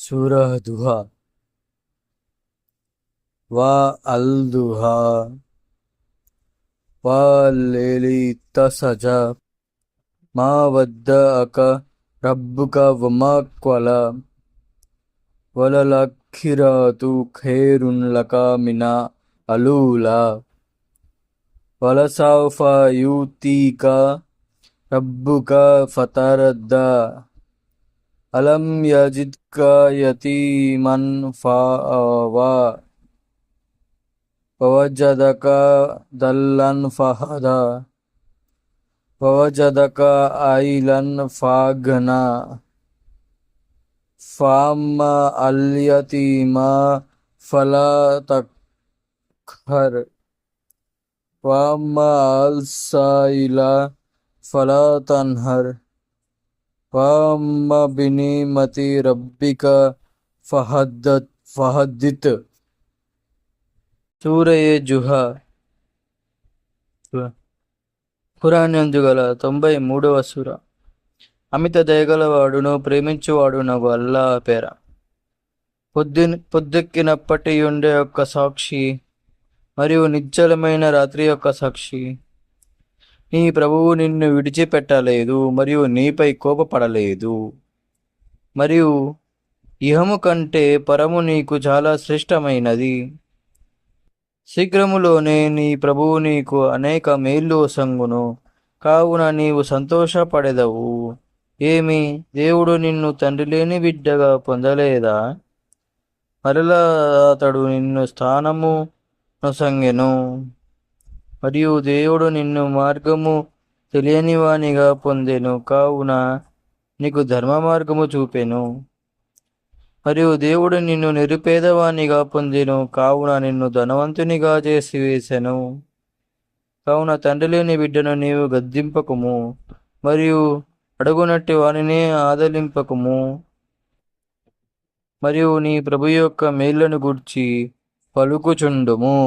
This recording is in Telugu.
సూరహ్ దుహా వా అల్ దుహా వల్లైలి తసజా మా వద్దఅక రబ్బుక వమా క్వలా వలలాఖిరతు ఖైరున్ లక మిన అలూలా వలసౌఫ యుతీక రబ్బుక ఫతరద్దా అలం యజిద్క యతీమన్ ఫఆవా వవజదక దల్లన్ ఫహదా వవజదక ఆయిలన్ ఫాగనా ఫామ్మా అల్ యతీమా ఫలా తఖ్హర్ వామ్మా అల్ సాయిలా ఫలా తన్హర్ వామ్మా బినిమతి రబ్బిక ఫహద్దిత్. సూరయే జుహా ఖురాన్ యందు గల 93వ సూర. అమిత దయగలవాడును ప్రేమించువాడునగు అల్లా పేర. పొద్దెక్కినప్పటి ఉండే యొక్క సాక్షి మరియు నిశ్చలమైన రాత్రి యొక్క సాక్షి. నీ ప్రభువు నిన్ను విడిచిపెట్టలేదు మరియు నీపై కోపపడలేదు, మరియు ఇహము కంటే పరము నీకు చాలా శ్రేష్టమైనది. శీఘ్రములోనే నీ ప్రభువు నీకు అనేక మేళ్ళు ఒసంగును, కావున నీవు సంతోషపడెదవు. ఏమి, దేవుడు నిన్ను తండ్రి లేని బిడ్డగా పొందలేదా? మరలా అతడు నిన్ను స్థానము నొసంగెను, మరియు దేవుడు నిన్ను మార్గము తెలియనివానిగా పొందెను, కావున నీకు ధర్మ మార్గము చూపెను. మరియు దేవుడు నిన్ను నిరుపేదవానిగా పొందెను, కావున నిన్ను ధనవంతునిగా చేసివేసెను. కావున తండ్రి లేని బిడ్డను నీవు గద్దింపకుము, మరియు అడుగునట్టి వానిని ఆదలింపకుము. మరియు నీ ప్రభు యొక్క మేళ్లను గూర్చి పలుకుచుండుము.